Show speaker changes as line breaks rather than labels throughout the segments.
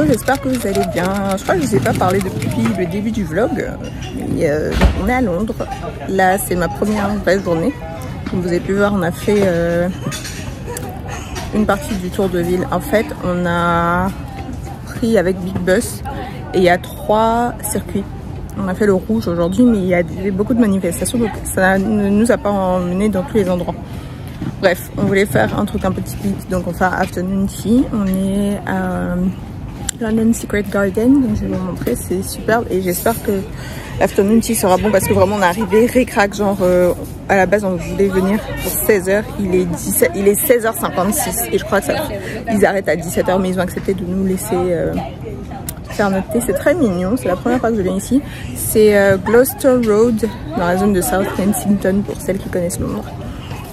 j'espère que vous allez bien. Je crois que je ne vous ai pas parlé depuis le début du vlog. Et, on est à Londres. Là, c'est ma première vraie journée. Comme vous avez pu voir, on a fait une partie du tour de ville. En fait, on a pris avec Big Bus et il y a 3 circuits. On a fait le rouge aujourd'hui, mais il y a beaucoup de manifestations, donc ça ne nous a pas emmenés dans tous les endroits. Bref, on voulait faire un truc un peu typique, donc on fait afternoon tea. On est à London Secret Garden, donc je vais vous montrer, c'est superbe et j'espère que l'afternoon tea sera bon parce que vraiment on est arrivé ric-rac, genre à la base on voulait venir pour 16h, il est 16h56 et je crois que ils arrêtent à 17h, mais ils ont accepté de nous laisser faire notre thé. C'est très mignon, c'est la première fois que je viens ici. C'est Gloucester Road dans la zone de South Kensington pour celles qui connaissent Londres.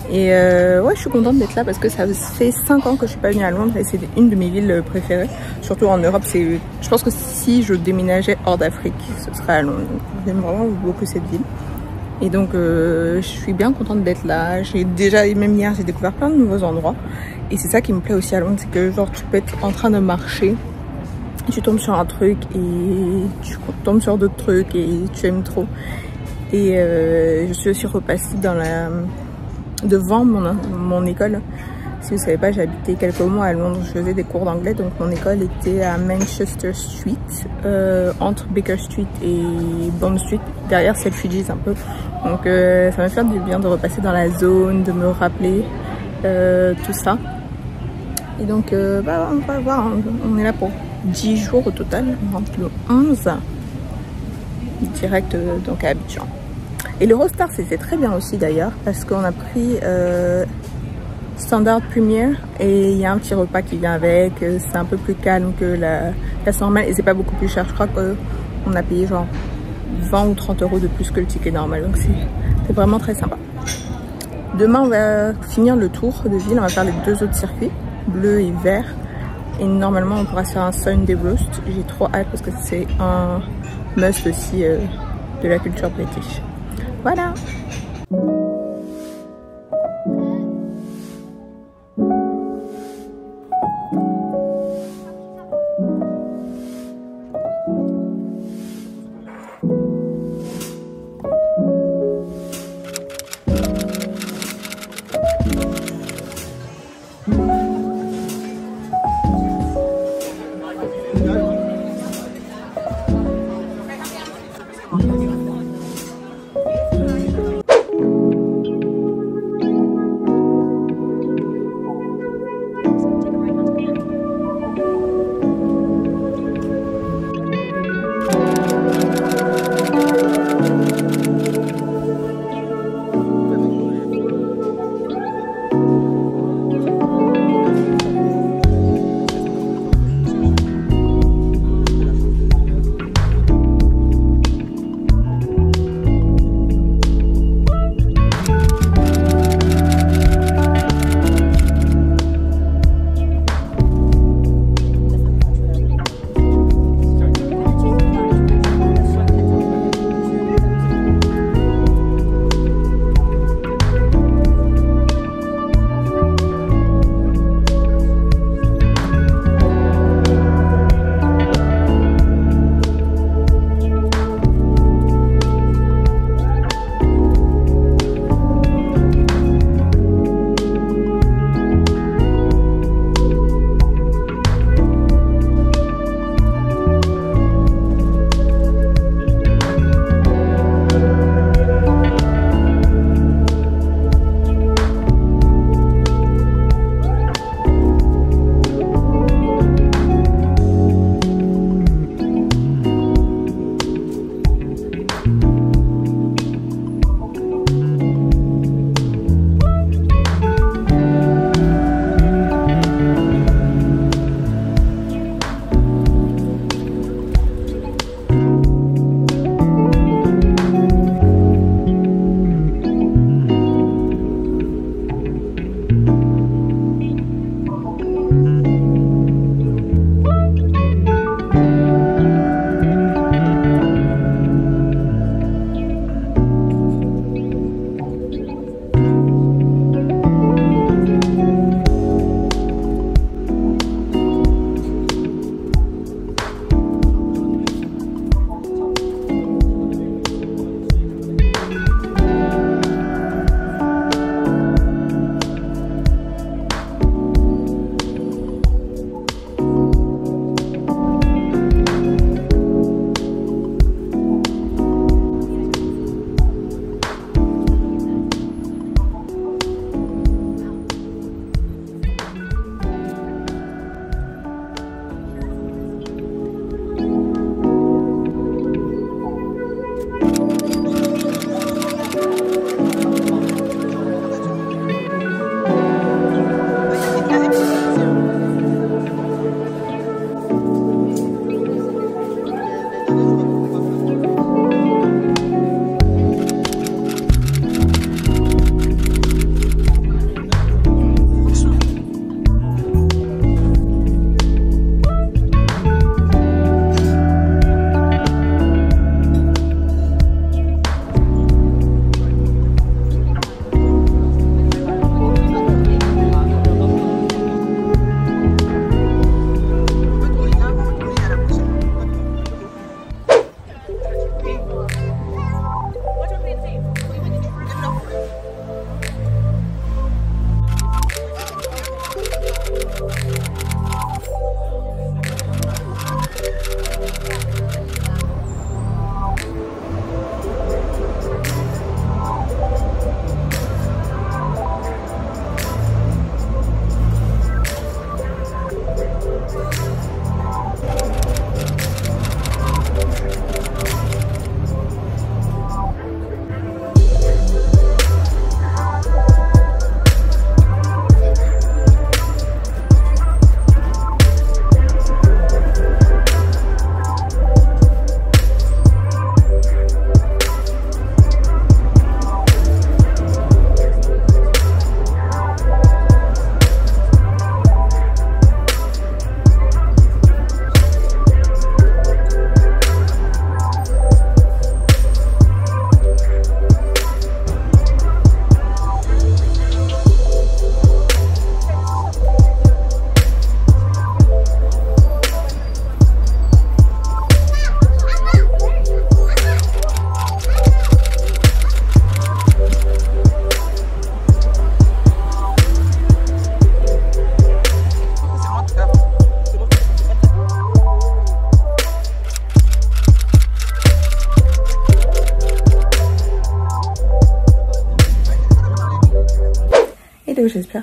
Et ouais, je suis contente d'être là parce que ça fait 5 ans que je suis pas venue à Londres et c'est une de mes villes préférées. Surtout en Europe, je pense que si je déménageais hors d'Afrique, ce serait à Londres. J'aime vraiment beaucoup cette ville. Et donc, je suis bien contente d'être là. Même hier, j'ai découvert plein de nouveaux endroits. Et c'est ça qui me plaît aussi à Londres, c'est que genre tu peux être en train de marcher, tu tombes sur un truc et tu tombes sur d'autres trucs et tu aimes trop. Et je suis aussi repassée devant mon école. Si vous ne savez pas, j'ai habité quelques mois à Londres, je faisais des cours d'anglais, donc mon école était à Manchester Street, entre Baker Street et Bond Street, derrière Selfridges un peu. Donc ça m'a fait du bien de repasser dans la zone, de me rappeler tout ça. Et donc on va voir, on est là pour 10 jours au total, on rentre le 11, direct donc à Abidjan. Et l'Eurostar c'était très bien aussi d'ailleurs parce qu'on a pris Standard Premier et il y a un petit repas qui vient avec, c'est un peu plus calme que la classe normale et c'est pas beaucoup plus cher. Je crois qu'on a payé genre 20 ou 30 € de plus que le ticket normal, donc c'est vraiment très sympa. Demain on va finir le tour de ville, on va faire les 2 autres circuits, bleu et vert. Et normalement on pourra se faire un Sunday roast. J'ai trop hâte parce que c'est un must aussi de la culture british. Voilà.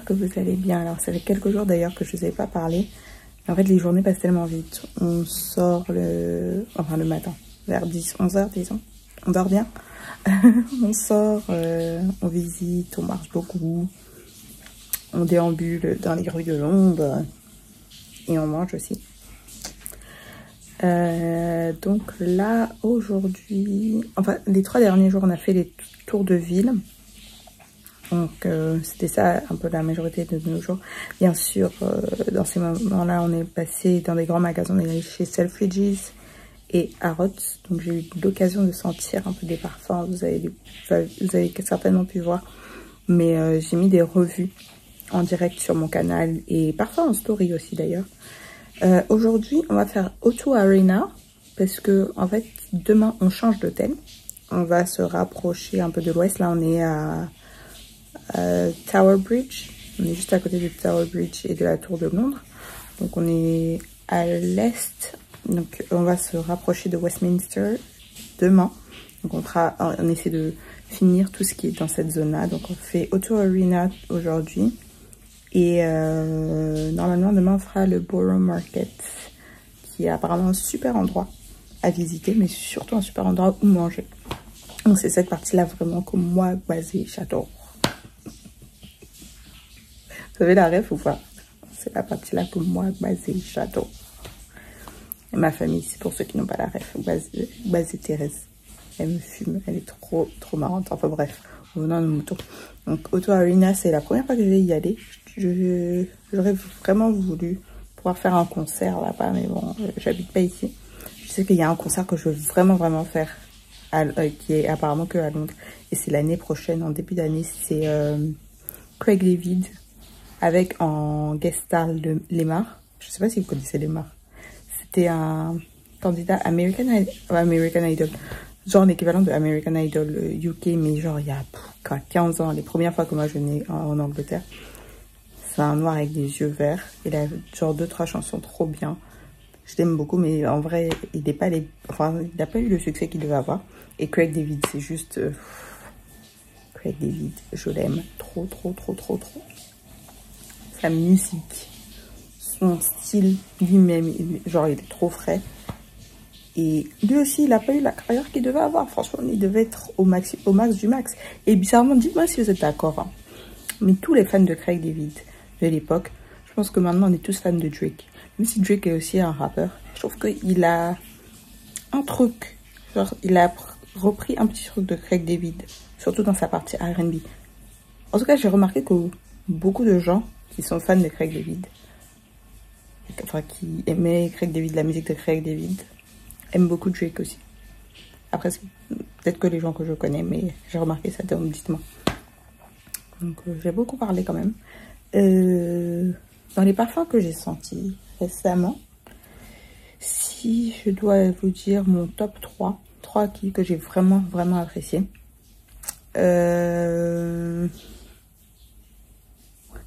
que vous allez bien. Alors ça fait quelques jours d'ailleurs que je ne vous avais pas parlé. En fait les journées passent tellement vite. On sort le matin, vers 10, 11 h disons. On dort bien. On sort, on visite, on marche beaucoup. On déambule dans les rues de Londres. Et on mange aussi. Donc là aujourd'hui, enfin les 3 derniers jours on a fait les tours de ville. Donc c'était ça un peu la majorité de nos jours. Bien sûr dans ces moments-là on est passé dans des grands magasins, on est allé chez Selfridges et Harrods. Donc j'ai eu l'occasion de sentir un peu des parfums, vous avez certainement pu voir. Mais j'ai mis des revues en direct sur mon canal et parfois en story aussi d'ailleurs. Aujourd'hui on va faire O2 Arena parce que en fait demain on change d'hôtel. On va se rapprocher un peu de l'ouest. Là on est à Tower Bridge. On est juste à côté de Tower Bridge et de la Tour de Londres. Donc on est à l'est. Donc on va se rapprocher de Westminster demain. Donc on essaie de finir tout ce qui est dans cette zone-là. Donc on fait O2 Arena aujourd'hui. Et normalement demain on fera le Borough Market, qui est apparemment un super endroit à visiter, mais surtout un super endroit où manger. Donc c'est cette partie-là vraiment que moi, Boisé, j'adore. Vous avez la ref ou pas? C'est la partie-là que moi, Boisé, j'adore. Et ma famille, c'est pour ceux qui n'ont pas la ref. Boisé Thérèse, elle me fume, elle est trop marrante. Enfin bref, revenons à nos moutons. Donc O2 Arena, c'est la première fois que je vais y aller. J'aurais vraiment voulu pouvoir faire un concert là-bas, mais bon, j'habite pas ici. Je sais qu'il y a un concert que je veux vraiment faire, qui est apparemment que à Londres. Et c'est l'année prochaine, en début d'année, c'est Craig David, avec en guest star de Lemar. Je sais pas si vous connaissez Lemar. C'était un candidat American Idol. Genre l'équivalent de American Idol UK, mais genre il y a 15 ans, les premières fois que moi je venais en Angleterre. C'est un noir avec des yeux verts. Il a genre 2-3 chansons trop bien. Je l'aime beaucoup, mais en vrai, il n'a pas eu le succès qu'il devait avoir. Et Craig David, c'est juste... Craig David, je l'aime trop. Sa musique, son style lui-même, genre il est trop frais. Et lui aussi, il n'a pas eu la carrière qu'il devait avoir. Franchement, il devait être au max du max. Et bizarrement, dites-moi si vous êtes d'accord. Hein. Mais tous les fans de Craig David de l'époque, je pense que maintenant on est tous fans de Drake. Même si Drake est aussi un rappeur, je trouve qu'il a un truc. Genre, il a repris un petit truc de Craig David, surtout dans sa partie R&B. En tout cas, j'ai remarqué que beaucoup de gens qui sont fans de Craig David, enfin qui aimaient Craig David, la musique de Craig David, aiment beaucoup Drake aussi. Après, c'est peut-être que les gens que je connais, mais j'ai remarqué ça, donc dites-moi. Donc j'ai beaucoup parlé quand même. Dans les parfums que j'ai sentis récemment, si je dois vous dire mon top 3 que j'ai vraiment apprécié.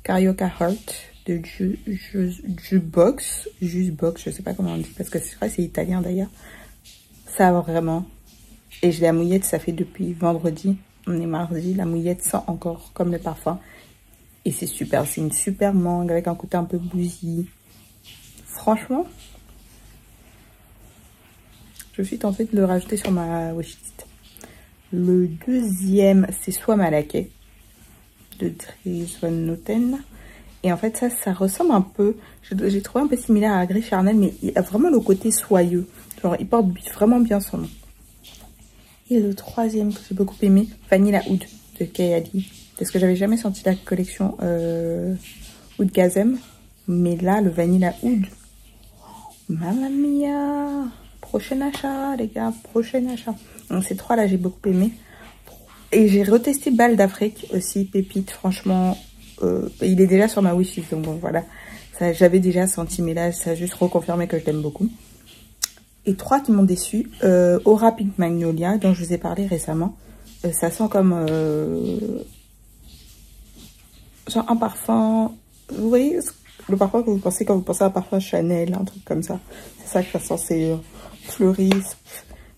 Carioca Heart de Jukebox, je sais pas comment on dit parce que c'est vrai, c'est italien d'ailleurs. Ça vraiment, et je l'ai mouillette, ça fait depuis vendredi, on est mardi, la mouillette sent encore comme le parfum et c'est super, c'est une super mangue avec un côté un peu bousy. Franchement, je suis tentée de le rajouter sur ma wishlist. Le deuxième, c'est Soit Malaquais de Dries Van Noten. Et en fait, ça ressemble un peu, j'ai trouvé un peu similaire à Gris Charnel, mais il a vraiment le côté soyeux. Genre, il porte vraiment bien son nom. Et le troisième que j'ai beaucoup aimé, Vanilla Oud de Kayali. Parce que j'avais jamais senti la collection Oud Gazem. Mais là, le Vanilla Oud, mamma mia! Prochain achat, les gars, prochain achat. Donc, ces trois-là, j'ai beaucoup aimé. Et j'ai retesté Bal d'Afrique aussi, pépite, franchement. Il est déjà sur ma wishlist, donc bon, voilà. J'avais déjà senti, mais là, ça a juste reconfirmé que je l'aime beaucoup. Et trois qui m'ont déçu. Aura Pink Magnolia, dont je vous ai parlé récemment. Ça sent comme... genre un parfum... Vous voyez le parfum que vous pensez quand vous pensez à un parfum Chanel, un truc comme ça. C'est ça que ça sent, c'est fleuri.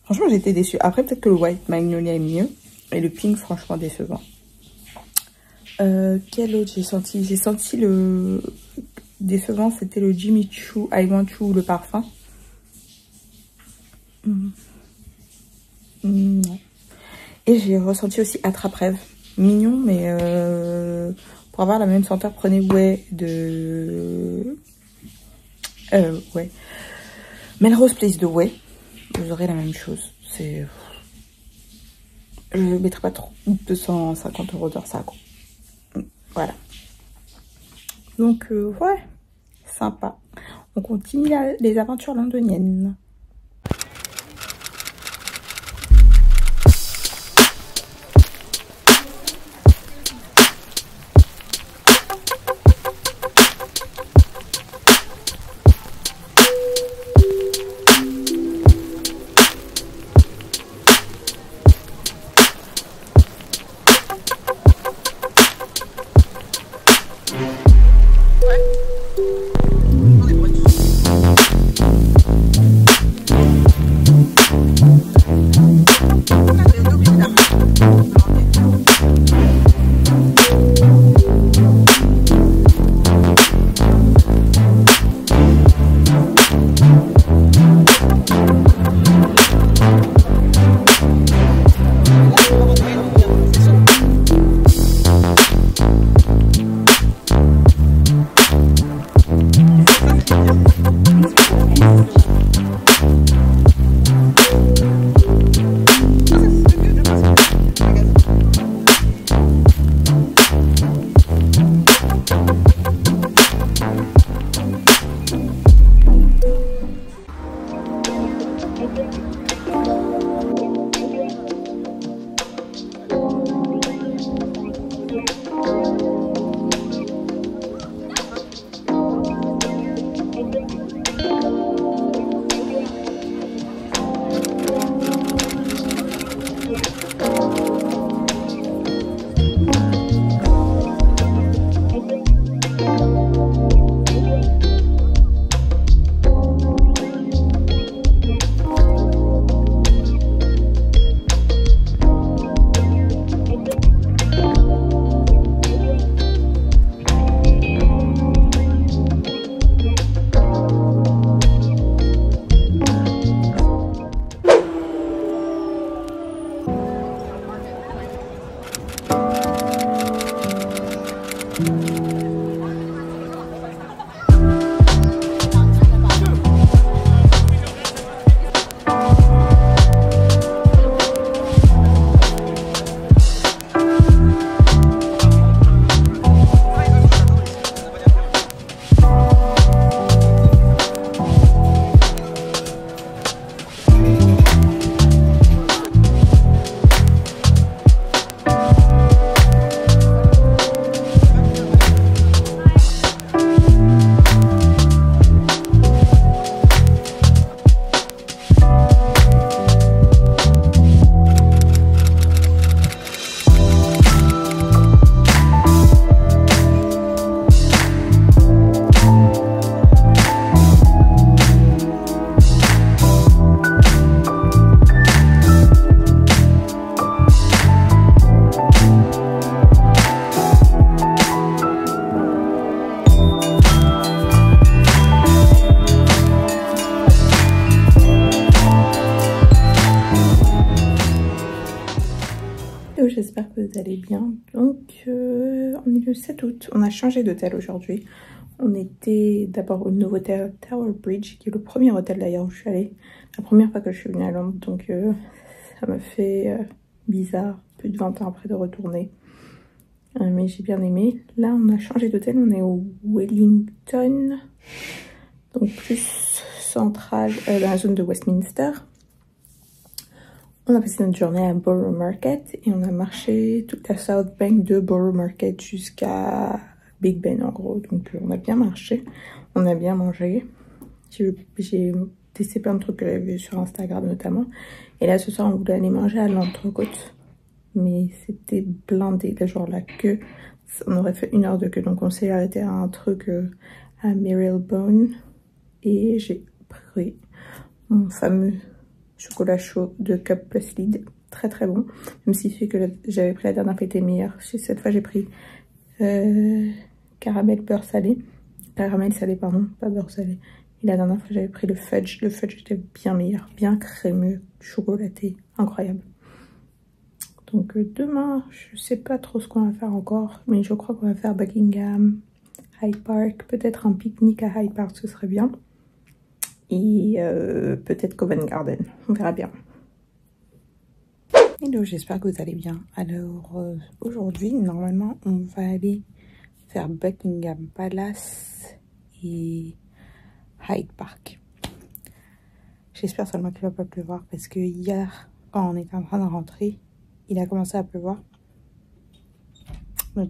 Franchement, j'ai été déçue. Après, peut-être que le White Magnolia est mieux. Et le Pink, franchement, décevant. Quel autre j'ai senti? J'ai senti le décevant, c'était le Jimmy Choo I Want You, le parfum. Non. Et j'ai ressenti aussi Attrape-Rêve. Mignon, mais pour avoir la même senteur, prenez Ouais de... ouais. Melrose Place de Ouais. Vous aurez la même chose. C'est... Je ne mettrai pas trop 250 € dans ça, quoi. Voilà. Donc, ouais. Sympa. On continue les aventures londoniennes. J'espère que vous allez bien. Donc, on est le 7 août. On a changé d'hôtel aujourd'hui. On était d'abord au Novotel Tower Bridge, qui est le premier hôtel d'ailleurs où je suis allée. La première fois que je suis venue à Londres. Donc, ça me fait bizarre, plus de 20 ans après, de retourner. Mais j'ai bien aimé. Là, on a changé d'hôtel. On est au Wellington. Donc, plus central, dans la zone de Westminster. On a passé notre journée à Borough Market et on a marché toute la South Bank de Borough Market jusqu'à Big Ben en gros. Donc on a bien marché, on a bien mangé. J'ai testé plein de trucs que j'avais vus sur Instagram notamment. Et là ce soir on voulait aller manger à l'Entrecôte. Mais c'était blindé, là, genre la queue. On aurait fait 1 heure de queue. Donc on s'est arrêté à un truc à Marylebone. Et j'ai pris mon fameux chocolat chaud de Cup Plus Lead, très très bon, même si celui que j'avais pris la dernière fois était meilleur. Cette fois j'ai pris caramel beurre salé. Caramel salé, pardon, pas beurre salé. Et la dernière fois, j'avais pris le fudge. Le fudge était bien meilleur, bien crémeux, chocolaté, incroyable. Donc demain, je sais pas trop ce qu'on va faire encore, mais je crois qu'on va faire Buckingham, Hyde Park, peut-être un pique-nique à Hyde Park, ce serait bien. Et peut-être Covent Garden, on verra bien. Hello, j'espère que vous allez bien. Alors aujourd'hui, normalement, on va aller faire Buckingham Palace et Hyde Park. J'espère seulement qu'il ne va pas pleuvoir parce que hier, quand on était en train de rentrer, il a commencé à pleuvoir. Mais...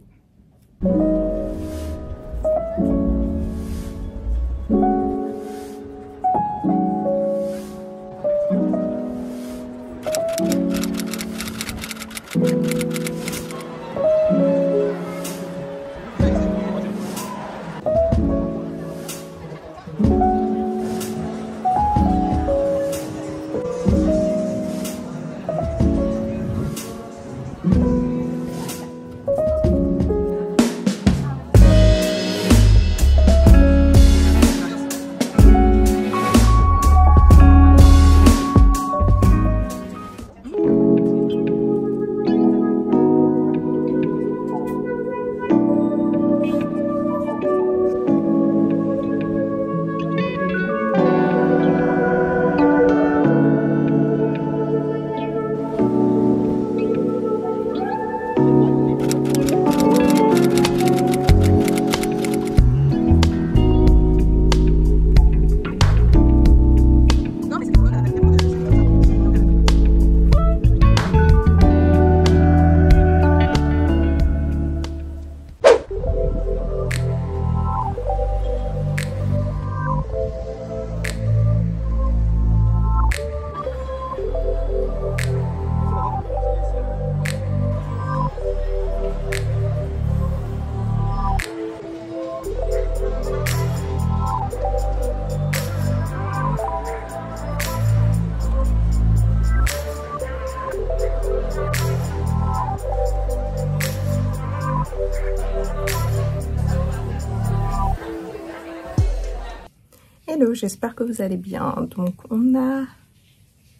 Hello, j'espère que vous allez bien. Donc on a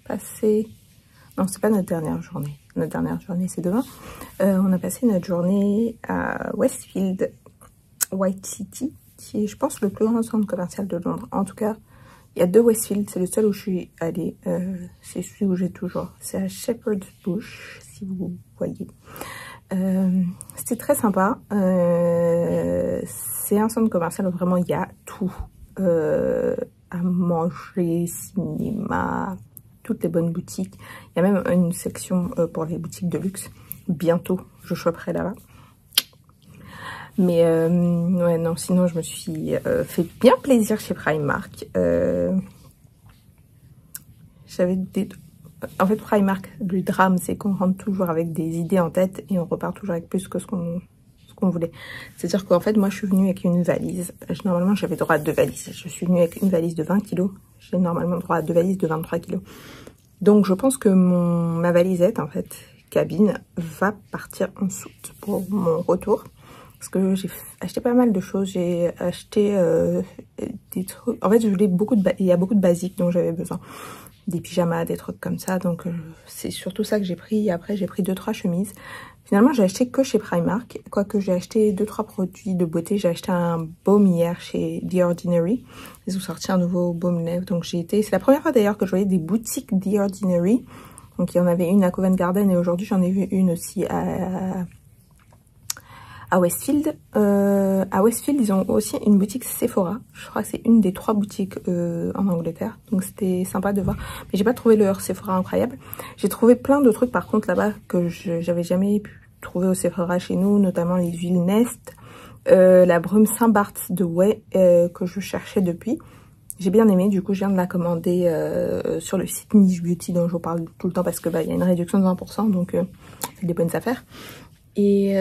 passé... Non, c'est pas notre dernière journée. Notre dernière journée, c'est demain. On a passé notre journée à Westfield, White City, qui est, je pense, le plus grand centre commercial de Londres. En tout cas, il y a deux Westfield, c'est le seul où je suis allée. C'est celui où j'ai toujours. C'est à Shepherd's Bush, si vous voyez. C'était très sympa. C'est un centre commercial où vraiment il y a tout. À manger, cinéma, toutes les bonnes boutiques. Il y a même une section pour les boutiques de luxe. Bientôt, je choperai là-bas. Mais ouais, non, sinon je me suis fait bien plaisir chez Primark. J'avais des... En fait, Primark, le drame, c'est qu'on rentre toujours avec des idées en tête et on repart toujours avec plus que ce qu'on voulait. C'est-à-dire qu'en fait, moi, je suis venue avec une valise. Normalement, j'avais droit à 2 valises. Je suis venue avec une valise de 20 kg. J'ai normalement droit à 2 valises de 23 kg. Donc, je pense que ma valisette, en fait, cabine, va partir en soute pour mon retour. Parce que j'ai acheté pas mal de choses. J'ai acheté des trucs... En fait, je voulais il y a beaucoup de basiques dont j'avais besoin. Des pyjamas, des trucs comme ça. Donc, c'est surtout ça que j'ai pris. Et après, j'ai pris 2-3 chemises. Finalement, j'ai acheté que chez Primark. Quoique j'ai acheté 2-3 produits de beauté. J'ai acheté un baume hier chez The Ordinary. Ils ont sorti un nouveau baume lèvres. Donc j'ai été... C'est la première fois d'ailleurs que je voyais des boutiques The Ordinary. Donc il y en avait une à Covent Garden et aujourd'hui j'en ai vu une aussi à Westfield. À Westfield, ils ont aussi une boutique Sephora. Je crois que c'est une des 3 boutiques en Angleterre. Donc c'était sympa de voir. Mais j'ai pas trouvé leur Sephora incroyable. J'ai trouvé plein de trucs par contre là-bas que j'avais jamais pu trouver au Sephora chez nous. Notamment les huiles Nest. La brume Saint-Barth de Way que je cherchais depuis. J'ai bien aimé. Du coup, je viens de la commander sur le site Niche Beauty dont je vous parle tout le temps parce que y a une réduction de 20%. Donc c'est des bonnes affaires. Et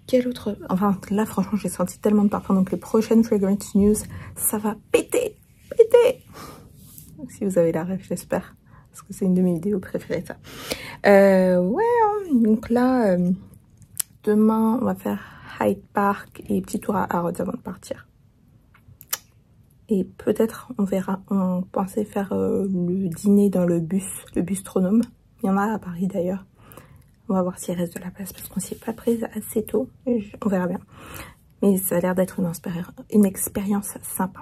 quel autre... Enfin, là, franchement, j'ai senti tellement de parfums. Donc, les prochaines Fragrance News, ça va péter. Péter. Donc, si vous avez la rêve, j'espère. Parce que c'est une de mes vidéos préférées, ça. Ouais, hein, donc là, demain, on va faire Hyde Park et petit tour à Harrods avant de partir. Et peut-être on verra, on pensait faire le dîner dans le bustronome. Il y en a à Paris d'ailleurs. On va voir s'il reste de la place parce qu'on s'y est pas prise assez tôt. On verra bien. Mais ça a l'air d'être une expérience sympa.